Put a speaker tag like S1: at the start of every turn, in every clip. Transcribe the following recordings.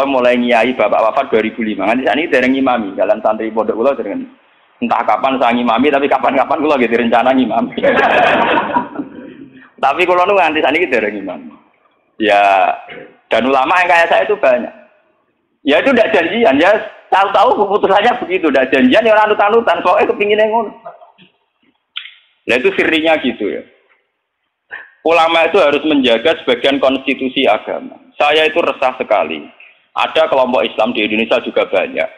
S1: mulai ngiyai bapak wafat 2005. Nganti sakniki dereng ngimami dalam santri pondok kula dereng. Entah kapan saya ngimami tapi kapan-kapan kula nggih direncana ngimami. Tapi kula nu nganti sakniki dereng ngimami. Ya dan ulama yang kayak saya itu banyak. Ya itu tidak janjian ya. Tahu-tahu keputusannya begitu, tidak janjian ya orang anut-anutan, soalnya kepinginnya ngono. Nah itu sirinya gitu ya. Ulama itu harus menjaga sebagian konstitusi agama. Saya itu resah sekali. Ada kelompok Islam di Indonesia juga banyak.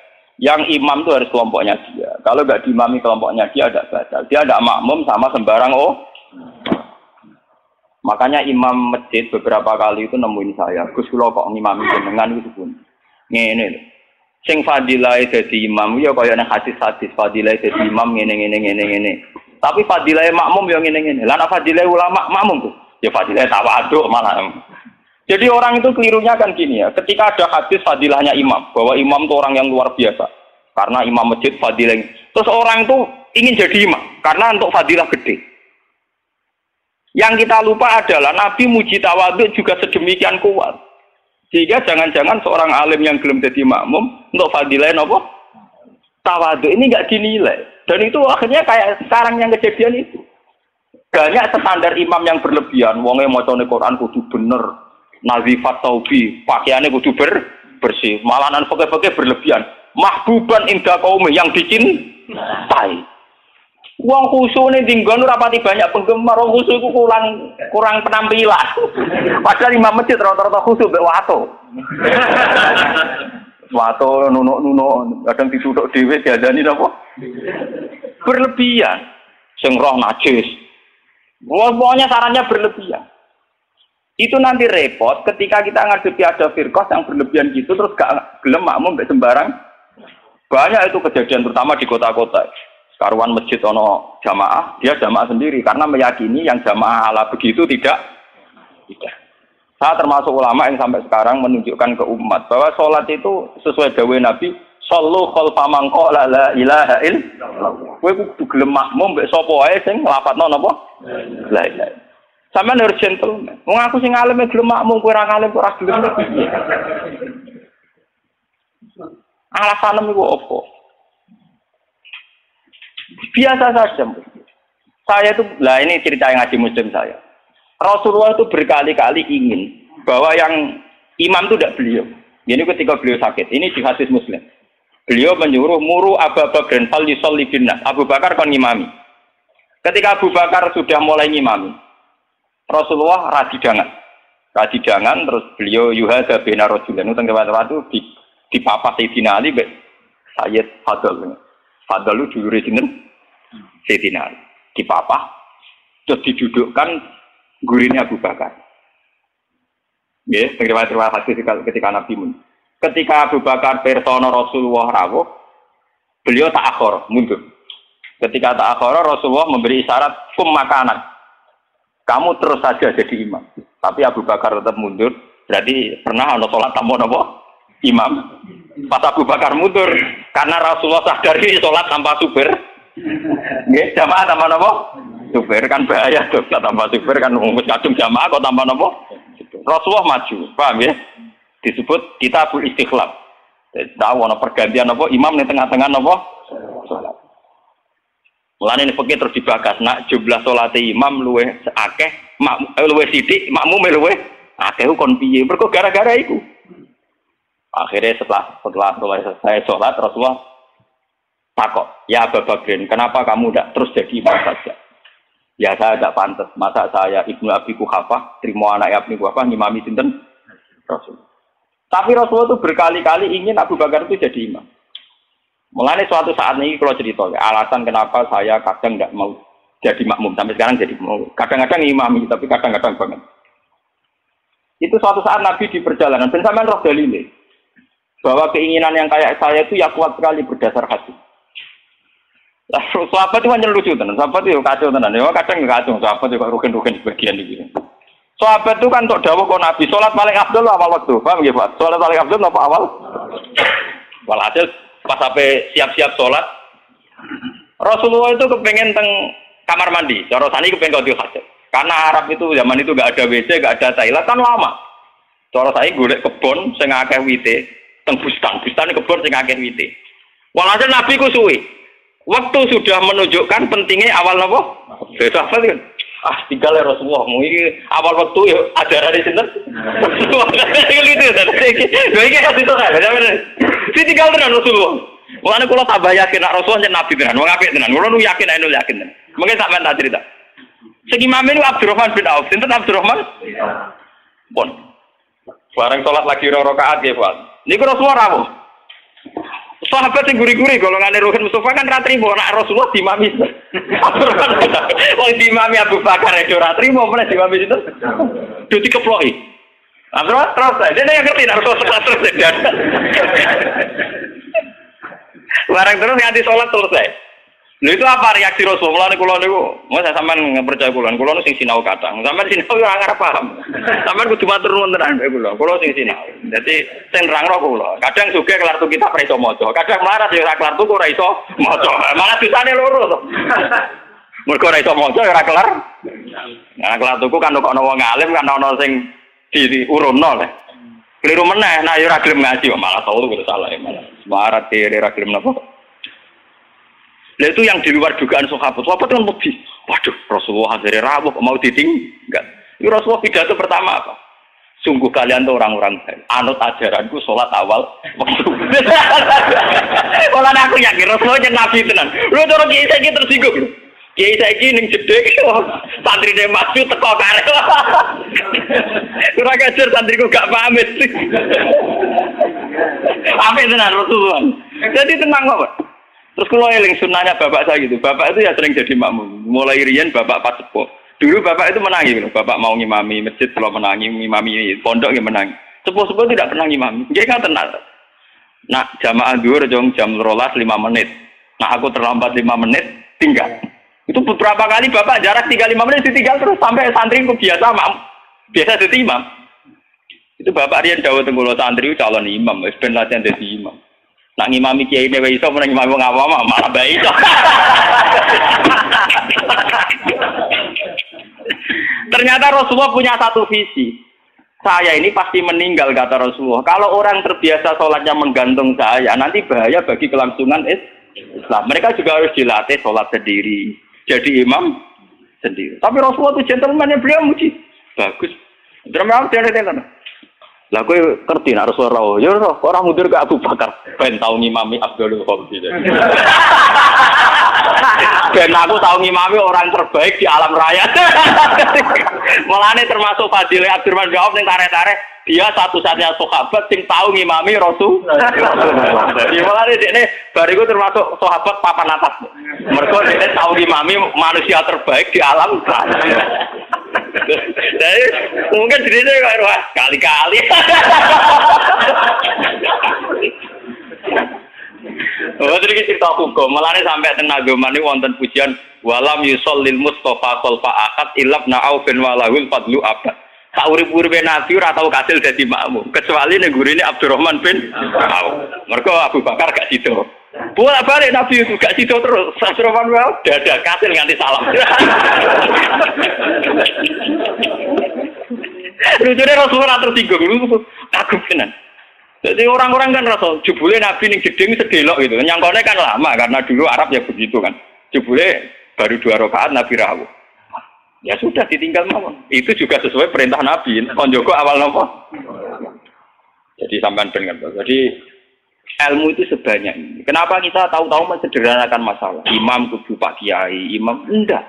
S1: Yang imam itu harus kelompoknya dia. Kalau nggak diimami kelompoknya dia ada batal. Dia ada makmum sama sembarang Makanya imam masjid beberapa kali itu nemuin saya. Gus kula kok ngimami jenengan itu pun. Ngene. Sing fadilah dadi imam ya kaya nang hadis-hadis fadilah dadi imam ngene. Tapi fadilah makmum ya ngene. Lah nek fadilah ulama makmum tuh ya fadilah tawaduk malah. Jadi orang itu kelirunya kan gini ya. Ketika ada hadis fadilahnya imam, bahwa imam itu orang yang luar biasa. Karena imam masjid fadilah. Terus orang itu ingin jadi imam karena untuk fadilah gede. Yang kita lupa adalah Nabi muji tawaduk juga sedemikian kuat. Sehingga jangan-jangan seorang alim yang belum jadi makmum untuk fadilah apa? Tawadhu ini enggak dinilai. Dan itu akhirnya kayak sekarang yang kejadian itu. Banyak standar imam yang berlebihan. Wonge macane Quran kudu bener, nazifat taubi, pakaiannya kudu bersih. Malahan pakai-pakai berlebihan. Mahbuban inda qaumi yang dicintai. Wong khusyuk ning dinggon ora pati banyak penggemar, wong khusyuk iku kurang penampilan. Padahal imam masjid rata-rata khusyuk mbek wato. Wato nunuk-nunuk, kadang dituthuk dhewe diadani napa? Berlebihan. Sing roh najis. Pokoknya sarannya berlebihan. Itu nanti repot ketika kita ngadepi ada firqah yang berlebihan gitu terus gak gelem makmum mbek sembarang. Banyak itu kejadian terutama di kota-kota. Karuan masjid ono jamaah, dia jamaah sendiri karena meyakini yang jamaah ala begitu tidak. Saya termasuk ulama yang sampai sekarang menunjukkan ke umat bahwa sholat itu sesuai dawuh Nabi, shollu khalfa man qala la ilaha illallah. Kowe kudu gelem makmum mbek sapa wae sing nglafadzno napa? La ilaha. Sampeyan harus gentleman. Wong aku sing alim gelem makmum, kowe ora alim ora gelem. Alasan iku opo? Biasa saja. Saya itu, lah ini cerita yang ngaji muslim saya. Rasulullah itu berkali-kali ingin bahwa yang imam itu tidak beliau. Ini ketika beliau sakit. Ini di hadis muslim. Beliau menyuruh muru Abu Bakar fal yusolli binnas. Abu Bakar kon ngimami. Ketika Abu Bakar sudah mulai ngimami, Rasulullah radidangan terus beliau yuhada bina rajulan. Itu tempat itu di papa Sayyidina Ali Sayyid Fadl. Fadl itu dulure sinten? Sayyidina Ali. Di papa terus didudukkan gurine Abu Bakar. Nggih, terima kasih ketika Nabi mun. Ketika Abu Bakar persona Rasulullah rawuh, beliau ta'akhir, mundur. Ketika ta'akhir Rasulullah memberi isyarat kum makanan. Kamu terus saja jadi imam. Tapi Abu Bakar tetap mundur. Berarti pernah ana salat tanpa napa? Imam. Pas Abu Bakar mundur karena Rasulullah sadar ini salat tanpa supir. Nggih, jamaah tanpa napa? Supir kan bahaya tuh, tanpa supir kan wis kadung jamaah kok tanpa napa? Rasulullah maju, paham ya? Disebut kitabul istikhlaf. Tahu ana pergantian apa imam ning tengah-tengah napa? Salat. Mulane nek fikih terus dibagas, nak jumlah salate imam luwih akeh, luwih sithik, makmum luwih akeh kon piye? Mergo gara-gara iku. Akhirnya setelah selesai sholat Rasulullah takut, ya Abu Bakrin, kenapa kamu tidak terus jadi imam saja? Ya saya tidak pantas, masa saya Ibnu Abi Quhafah terima anak Ibnu Quhafah ngimami sinten Rasul. Tapi Rasulullah itu berkali-kali ingin Abu Bakar itu jadi imam. Mulane suatu saat ini kalau cerita, alasan kenapa saya kadang tidak mau jadi makmum sampai sekarang jadi mau. Kadang-kadang imami, tapi kadang-kadang banget. Itu suatu saat Nabi di perjalanan, dan sampean roh dalile bahwa keinginan yang kayak saya itu ya kuat sekali berdasar hati. Lah sahabat itu hanya lucu tenan, sahabat itu kacau tenan. Ya kadang kacau, sahabat juga rugen-rugen sebagian iki. Sahabat itu kan untuk dawuh kok Nabi salat paling afdal awal waktu. Paham nggih, Pak? Salat paling afdal apa awal? Walhasil pas sampai siap-siap sholat, Rasulullah itu kepengen teng kamar mandi. Cara sani kepengen qadhi hajat. Karena Arab itu zaman itu gak ada WC, gak ada toilet kan lama. Cara saya golek kebon sing akeh wite, teng bustan kebon sing akeh wite. Walhasil Nabi ku suwe. Waktu sudah menunjukkan pentingnya awal napa? Sahabat kan. Tinggal ya Rasulullah. Iki awal waktu ya ajaran di sinten. Gitu ta. Lha iki kok itu kan. Si tinggal tenan Rasulullah. Mulane kula tambah yakin nek Rasulullah yen nabi tenan. Wong apik tenan. Kula nu yakin anu yakin tenan. Mengke sampean tak cerita. Sing imam niku Abdurrahman bin Auf. Sinten Abdurrahman? Pun. Bareng salat lagi rakaat nggih, Pak. Niku Rasulullah rawuh. Sahabat sing guri-guri golongane Ruhin Mustafa kan ra trimo nek Rasulullah dimami. Wong dimami Abu Bakar ora trimo meneh dimami itu. Duh dikeploki. Terus dene yang ngerti nek Rasulullah terus. Bareng terus nganti salat selesai. Lha itu apa reaksi Rasulullah kula niku? Mosok sampean percaya kula niku sing sinau kadang. Sampean sinau ora ngarep paham. Sampean kudu matur nuwun tenan kula. Kula sing sinau. Dadi sing nerangno kula. Kadang sugih kelar tuku kitab ora iso maca. Kadang melarat ya ora kelar tuku ora iso maca. Malah dosane loro to. Mergo ora iso maca ya ora kelar. Nah, kelar tuku kan kok ana wong alim kan ana sing diurunno lho. Keliru meneh, nah ya ora gelem ngaji malah tau kudu salah malah. Melarat kiri ora gelem napa. Nah itu yang di luar dugaan sahabat. Sahabat kan lebih, waduh Rasulullah dari rawuh mau ditinggal. Itu Rasulullah pidato pertama apa? Sungguh kalian tuh orang-orang baik. Anut ajaranku sholat awal waktu. Kalau aku yakin Rasulullah yang nabi tenan. Lu cara kiai saya tersinggung. Kiai saya ning jedek, santri dia maju teko karep. Kurang ajar santriku gak pamit. Pamit tenan Rasulullah. Jadi tenang kok. Terus kalau eling sunnahnya bapak saya gitu, bapak itu ya sering jadi makmum. Mulai riyen bapak pas sepuh. Dulu bapak itu menangi gitu, bapak mau ngimami masjid, kalau menangi ngimami pondok ya menangi. Sepuh-sepuh tidak pernah ngimami. Dia kan tenang. Nah jamaah dhuwur jam 12 5 menit. Nah aku terlambat 5 menit tinggal. Itu beberapa kali bapak jarak 3-5 menit ditinggal terus sampai santri ku biasa jadi imam. Itu bapak riyen dawuh teng kula santri calon imam, wis ben latihan dadi imam. Nak ngimami kiai ne wae iso meneng ngimami wong awam malah bae iso. Ternyata Rasulullah punya satu visi. Saya ini pasti meninggal kata Rasulullah. Kalau orang terbiasa sholatnya menggantung saya, nanti bahaya bagi kelangsungan Islam. Mereka juga harus dilatih sholat sendiri, jadi imam sendiri. Tapi Rasulullah itu gentleman yang beliau muji. Bagus. Drama apa yang ada? Lah kowe ngerti nek Rasulullah ya ora mundur ke Abu Bakar ben tau ngimami Abdul Qadir. Ben aku tau ngimami orang terbaik di alam raya. Mulane termasuk Fadilah Abdurrahman bin Auf ning tarik-tarik dia satu-satunya sahabat sing tau ngimami Rasul. Jadi mulane dekne bariku termasuk sahabat papan atas. Mergo dekne tau ngimami manusia terbaik di alam raya. Jadi mungkin ceritanya kayak wah kali-kali. Oh jadi cerita hukum. Malah sampai tenaga mani wonten pujian walam yusol lil Mustafa kolfa akad ilab na'au bin walahul fadlu abad. Saurip-uripe Nabi ora tau kasil dadi makmum kecuali negurine Abdurrahman bin Auf. Mergo Abu Bakar gak sido. Bolak-balik Nabi itu gak sido terus. Abdurrahman bin Auf dadah kasil nganti salam. Lucunya Rasulullah tersinggung dulu kagum tenan. Jadi orang-orang kan Rasul jebule Nabi ning jeding sedelok gitu. Nyangkone kan lama karena dulu Arab ya begitu kan. Jebule baru 2 rakaat Nabi rawuh. Ya sudah ditinggal mawon. Itu juga sesuai perintah Nabi. Kon Joko awal napa? Jadi sampean ben ngerti. Jadi ilmu itu sebanyak ini. Kenapa kita tahu-tahu mensederhanakan masalah? Imam kudu Pak Kiai, imam enggak.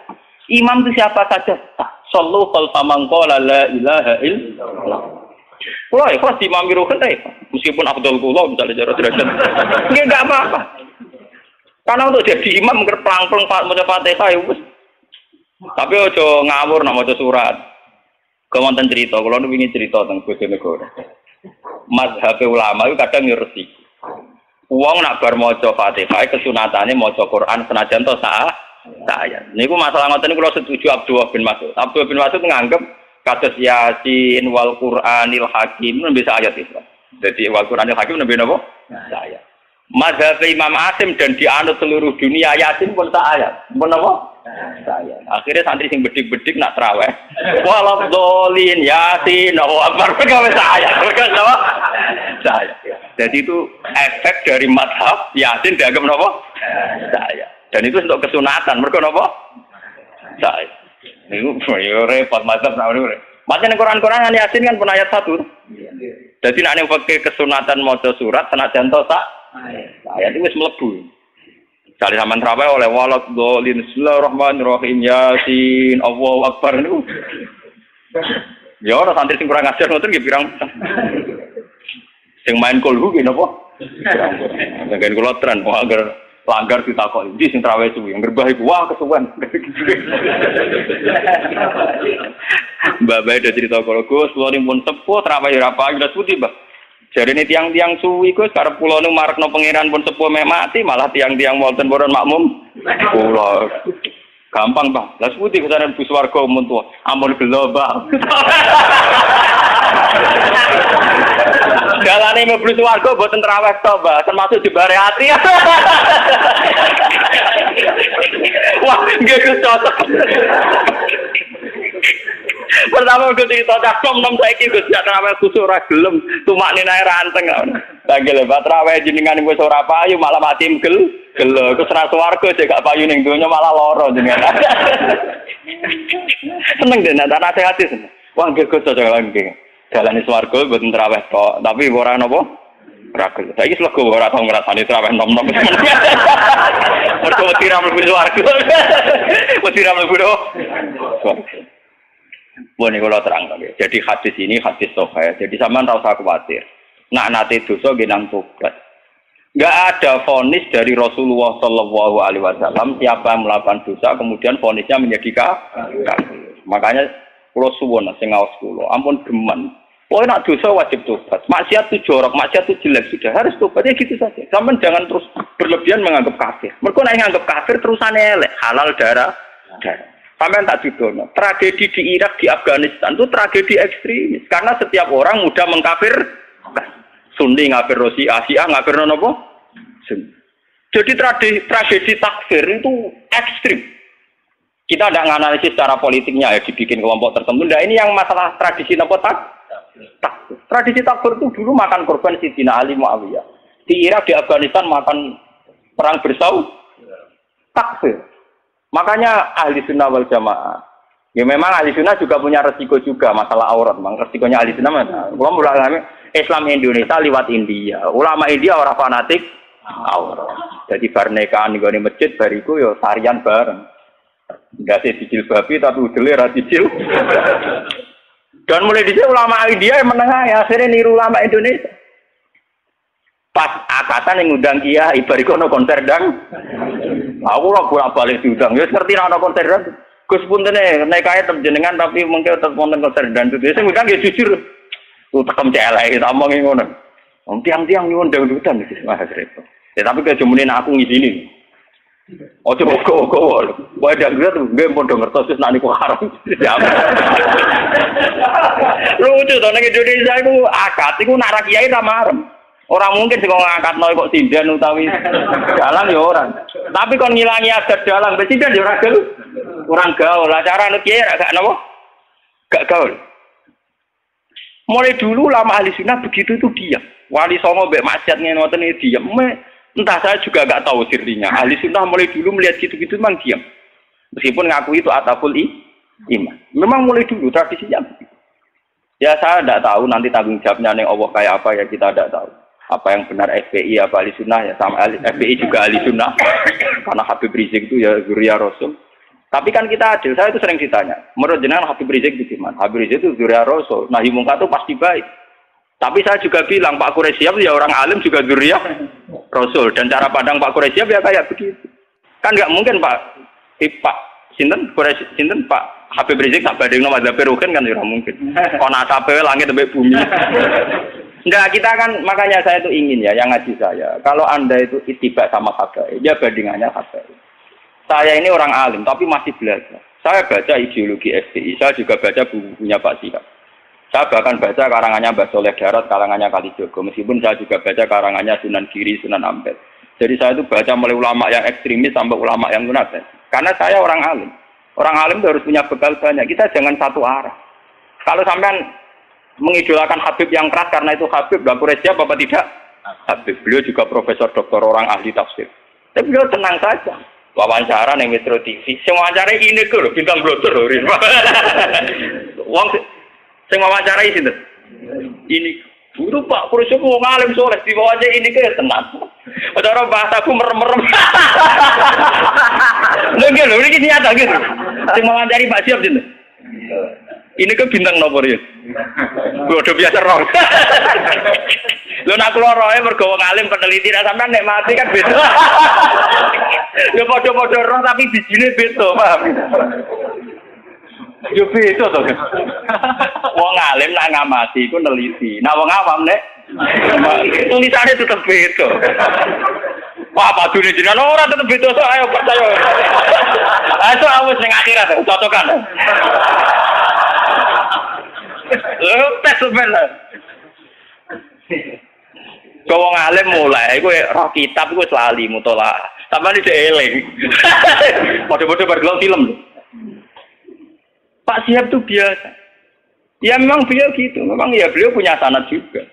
S1: Imam itu siapa saja. Sallu khalfa man qala la ilaha illallah. Kalau ikhlas di imam Ruhin meskipun Abdul Kula misalnya jarak derajat. Enggak apa-apa. Karena untuk jadi imam ngerplang-plang maca Fatihah ya wis. Tapi ojo ngawur nak maca surat. Kemonten cerita, kalau nu ingin cerita tentang Bojonegoro. Mazhab ulama itu kadang ngerti. Uang nak bar maca Fatihah kesunatane maca Quran senajan to saya. Niku masalah ngoten niku kula setuju Abdullah bin Mas'ud. Abdullah bin Mas'ud nganggep kados Yasin wal Qur'anil Hakim nembe ayat itu. Jadi wal Qur'anil Hakim nembe napa? Ayat. Mazhab Imam Asim dan dianut seluruh dunia Yasin pun tak ayat. Pun apa? saya. Akhirnya santri sing bedik-bedik nak traweh. Walaf dolin yasin, apa perkara saya. Perkara saya. Jadi itu efek dari mazhab yasin dianggap napa? Saya. Dan itu untuk kesunatan. Mergo napa? Saya. Niku yo repot mazhab namanya. Macam Quran-Quran yasin kan pun ayat 1. Jadi nek pakai kesunatan maca surat senajan to sak ayat itu wis mlebu. Cari sampean traweh oleh walad dolin bismillahirrahmanirrahim yasin Allahu akbar niku. Ya ora santri sing kurang ajar ngoten nggih pirang. Sing main kulhu ki napa? Ngen kula tren agar langgar ditakoki ndi sing traweh suwi ngerbah iku wah kesuwen. Mbak Bae udah cerita kalau Gus, pulau ini pun sepuh, terawih apa sudah putih, Mbak. Jadi ini tiang-tiang suwi Gus, karena pulau ini marakno pangeran pun sepuh mati, malah tiang-tiang Walton Boron makmum. Pulau gampang Bang, las putih kesana bus warga umum tua, ampun global. Jalan ini bus warga buat terawih Mbak, termasuk di bare hati. Wah, nggak cocok. Pertama gue cerita cakap nom saiki Gus ya traweh kusuk ora gelem tumak ninae ranteng. Lagi lebat traweh jenengan wis ora payu malah mati gel. Gus ra swarga sik gak payu ning donya malah lara jenengan. Seneng dene tak nasihati seneng. Wah nggih Gus cocok lagi. Jalane swarga mboten traweh tok, tapi ora napa? Ora gelem. Saiki slego ora tau ngrasani traweh nom-nom. Mergo tira mlebu swarga. Tira mlebu. Boleh kalau terang lagi. Jadi hadis ini hadis sahih. Jadi sama tak usah khawatir. Nak nate dosa genang tobat. Enggak ada vonis dari Rasulullah Shallallahu Alaihi Wasallam siapa yang melakukan dosa kemudian vonisnya menjadi kafir. Makanya pulau suwon sing ngaos kula. Ampun geman. Oh nak dosa wajib tobat. Maksiat itu jorok, maksiat itu jelek sudah harus tobat ya gitu saja. Sampeyan jangan terus berlebihan menganggap kafir. Mergo nek nganggap kafir terusane elek, halal darah. Sampai tak didono. Tragedi di Irak, di Afghanistan itu tragedi ekstremis. Karena setiap orang mudah mengkafir. Sunni ngafir Rusia, Asia ngafir nopo. Jadi tragedi takfir itu ekstrim. Kita tidak menganalisis secara politiknya ya dibikin kelompok tertentu. Nah ini yang masalah tradisi nopo takfir. Tradisi takfir itu dulu makan korban Sidina Ali Muawiyah. Di Irak, di Afghanistan makan perang bersau. Takfir. Makanya ahli sunnah wal jamaah. Ya memang ahli sunnah juga punya resiko juga masalah aurat. Memang resikonya ahli sunnah mana? Ulama Islam Indonesia lewat India. Ulama India orang fanatik aurat. Jadi bar nikahan di masjid bariku yo tarian bareng. Enggak sih dicil babi tapi udele ra dicil. Dan mulai dicil ulama India yang menengah ya akhirnya niru ulama Indonesia. Pas akatan yang ngundang kiai bariku ono konser dang. Aku ora bolak-balik diundang. Ya ngerti ana konser dan Gus puntene nek kae jenengan tapi mengke tetep wonten konser dan itu. Sing ngundang ya jujur. Ku tekem celek omongi ngono. Wong tiang-tiang nyuwun dangdutan iki. Wah repot. Ya tapi kejemunin aku ngizini. Ojo kok. Wae ndak ngerti nggih padha ngertos wis nek niku haram. Ya. Lucu to nek Indonesia iku akad iku nak ra kiai ra marem. Orang mungkin sih kalau ngangkat noy kok sindan utawi dalang ya orang. Tapi kon ngilangi adat dalang, sindan ya orang gaul. Cara nek kiai gak napa? Gak gaul. Mulai dulu lama ahli sunnah begitu itu diam. Wali songo mbek maksiat ngoten iki diam. Entah saya juga gak tahu sirinya. Ahli sunnah mulai dulu melihat gitu-gitu memang diam. Meskipun ngaku itu ataful iman. Memang mulai dulu tradisinya begitu. Ya saya tidak tahu nanti tanggung jawabnya ning Allah kayak apa ya kita tidak tahu. Apa yang benar FPI apa ahli sunnah ya sama FPI juga ahli sunnah karena Habib Rizik itu ya zuriya Rasul. Tapi kan kita adil, saya itu sering ditanya menurut jenengan Habib Rizik itu gimana? Habib Rizik itu zuriya Rasul, nahi mungkar itu pasti baik. Tapi saya juga bilang Pak Quraisyab ya orang alim juga zuriya Rasul dan cara pandang Pak Quraisyab ya kayak begitu. Kan nggak mungkin Pak Sinten Quraisy Sinten Pak Habib Rizik tak bandingno madzhab Ruhin kan ya ora mungkin. Kon asape langit sampai bumi. Enggak, kita kan makanya saya itu ingin ya yang ngaji saya. Kalau Anda itu ittiba sama habaib, ya bandingannya habaib. Saya ini orang alim tapi masih belajar. Saya baca ideologi FPI, saya juga baca bukunya Pak Sihab. Saya bahkan baca karangannya Mbah Soleh Darat, karangannya Kalijogo. Meskipun saya juga baca karangannya Sunan Giri, Sunan Ampel. Jadi saya itu baca mulai ulama yang ekstremis sampai ulama yang munafik. Karena saya orang alim. Orang alim itu harus punya bekal banyak. Kita jangan satu arah. Kalau sampean mengidolakan Habib yang keras karena itu Habib, Mbak Quraisy siap apa tidak? Habib. Beliau juga profesor doktor orang ahli tafsir. Tapi beliau tenang saja. Wawancara ning Metro TV. Sing wawancara ini kok bintang blotor lho. Wong sing wawancara sinten? Ini guru Pak Quraisy wong alim soleh diwawancara ini ke tenang. Cara bahasaku merem-merem. Lho iki nyata gitu. Sing wawancari Pak Siap sinten? Ini ke bintang nomor ya. Udah biasa roh. Lho nak loroe mergo wong alim peneliti nek sampean nek mati kan beda. Ya padha-padha roh tapi bijine beda, paham? Yo beda to. Wong alim nak ngamati iku neliti. Nah wong awam nek tulisannya tetep beda. Wah, padune jenengan ora tetep beda so ayo percaya. Ayo awis ning akhirat cocokan. Tes sebenarnya. Wong alim mulai kowe roh kitab kowe lali mutolaah. Sampeyan iki eling. Padha-padha bar film. Pak Siap itu biasa. Ya memang beliau gitu. Memang ya beliau punya sanad juga.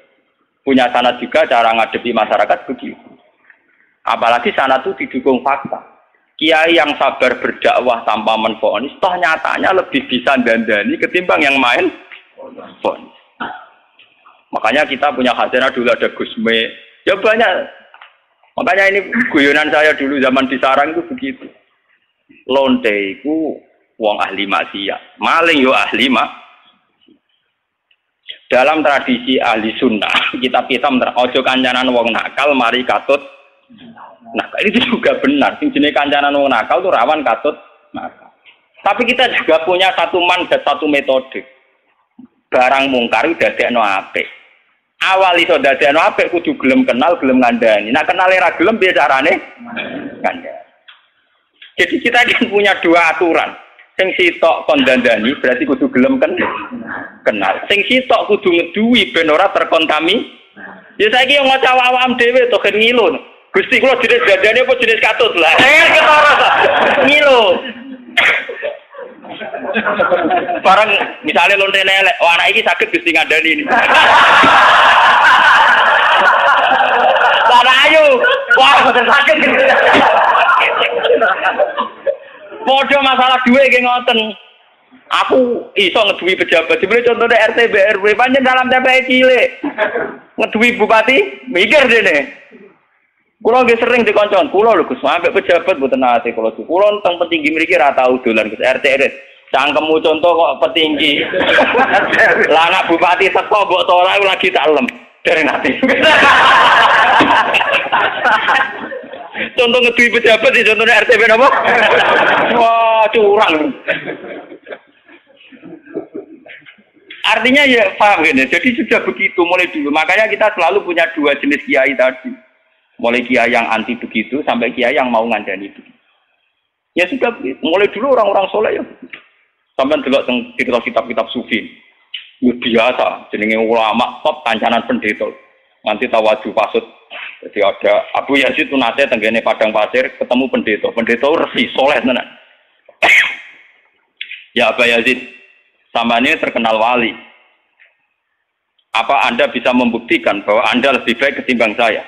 S1: Punya sanad juga cara ngadepi masyarakat begitu. Apalagi sanad itu didukung fakta. Kiai yang sabar berdakwah tanpa menfonis, toh nyatanya lebih bisa dandani ketimbang yang main fonis. Makanya kita punya khazanah dulu ada Gusme. Ya banyak. Makanya ini guyonan saya dulu zaman di sarang itu begitu. Lonte itu wong ahli maksiat. Maling yo ahli dalam tradisi ahli sunnah, kitab-kitab ojo kancanan wong nakal mari katut. Nah, itu juga benar. Sing jenenge kancanan wong nakal itu rawan katut nakal. Tapi kita juga punya satu mandat, satu metode. Barang mungkar dadekno apik. Awal iso dadekno apik kudu gelem kenal, gelem ngandani. Nah, kenale ra gelem piye carane? Ngandani. Jadi kita kan punya dua aturan. Sing sitok kon dandani berarti kudu gelem kenal. Sing sitok kudu ngeduwi ben ora terkontami. Ya saiki yo ngaca awam dhewe to gen ngilu. Gusti kula jenis dandane apa jenis katut lah. Ketara ta. Ngilu. Barang misalnya lonte elek, oh anak iki saged Gusti ngandani ini. Lah ayo. Wah, boten saged. Podo masalah duit kayak ngoten. Aku iso ngeduwi pejabat. Dibeli contohnya RT BRW panjen dalam TPI cilik. Ngeduwi bupati mikir dene. Kulo nggih sering dikoncon, kulo lho Gus, sampe pejabat mboten nate kulo. Kulo teng petinggi mriki ra tau dolan Gus RT. Cangkemmu contoh kok petinggi. Lah anak bupati teko mbok tolak lagi tak lem. Dari nate. Contoh ngeduwi pejabat di contohnya RT apa? Wah, curang. Artinya ya paham kan ya. Jadi sudah begitu mulai dulu. Makanya kita selalu punya dua jenis kiai tadi. Mulai kiai yang anti begitu sampai kiai yang mau ngandani begitu. Ya sudah begitu. Mulai dulu orang-orang soleh ya. Sampai delok teng kitab-kitab sufi. Ya biasa jenenge ulama top kancanan pendeta. Nanti tawaju pasut. Jadi ada Abu Yazid nate tenggene padang pasir ketemu pendeta. Pendeta resi soleh tenan. Ya Abu Yazid, sama ini terkenal wali. Apa Anda bisa membuktikan bahwa Anda lebih baik ketimbang saya?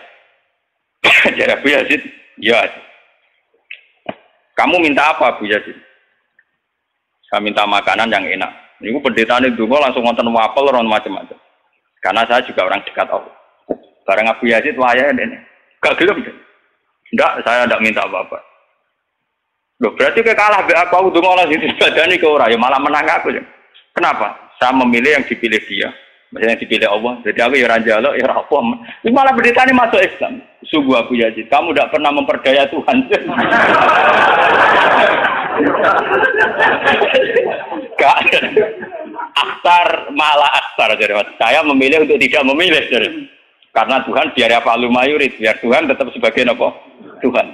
S1: Jadi Abu Yazid, ya. Kamu minta apa Abu Yazid? Saya minta makanan yang enak. Ini pendeta ini dulu langsung ngonten wapel orang macam-macam. Karena saya juga orang dekat Allah. Barang Abu Yazid wayah ini. Gak gelem deh. Enggak, saya enggak minta apa-apa. Loh, berarti kayak kalah aku tuh ngolah situ badani ke orang, ya malah menang aku ya. Kenapa? Saya memilih yang dipilih dia. Maksudnya yang dipilih Allah. Jadi aku ya ranjalo, ya rapom. Ini malah pendeta ini masuk Islam. Sungguh Abu Yazid, kamu tidak pernah memperdaya Tuhan. Gak ada. Akhtar malah akhtar. Saya memilih untuk tidak memilih. Karena Tuhan biar apa lumayurit, biar Tuhan tetap sebagai apa? Tuhan.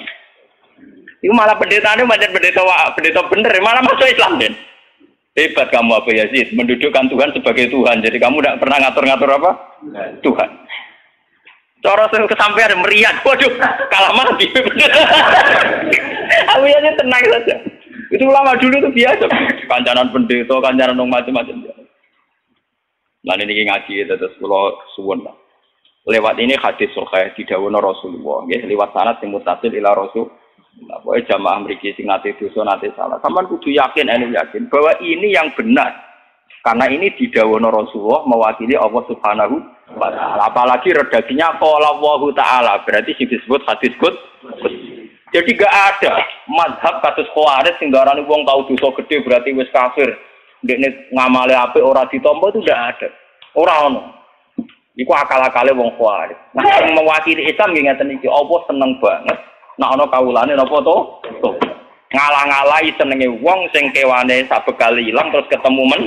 S1: Itu malah pendeta ini macam pendeta bener, malah masuk Islam den. Hebat kamu Abu Yazid, mendudukkan Tuhan sebagai Tuhan. Jadi kamu tidak pernah ngatur-ngatur apa? Tuhan. Cara kesampaian meriah, waduh, kalah mati. Abu Yazid tenang saja. Itu ulama dulu itu biasa, kancanan pendeta, kancanan macam-macam. Lan ini ngaji terus kula suwun lah. Lewat ini hadis sahih didhawuhna Rasulullah, nggih lewat sanad sing mutasil ila Rasul. Nah, pokoke jamaah mriki sing nate dosa nate salah. Sampeyan kudu yakin bahwa ini yang benar. Karena ini didhawuhna Rasulullah mewakili Allah Subhanahu wa taala. Apalagi redaksinya qala Allahu taala, berarti sing disebut hadis qudsi. Jadi gak ada mazhab kados Khawarij sing darani wong tau dosa gede berarti wis kafir. Ndekne ngamale apik ora ditampa itu ndak ada. Ora ono. Iku akal-akale wong Khawarij. Nah, sing mewakili Islam nggih ngeten iki, apa seneng banget nek ana kawulane napa to? Ngalang-alai senenge wong sing kewane sabekal ilang terus ketemu men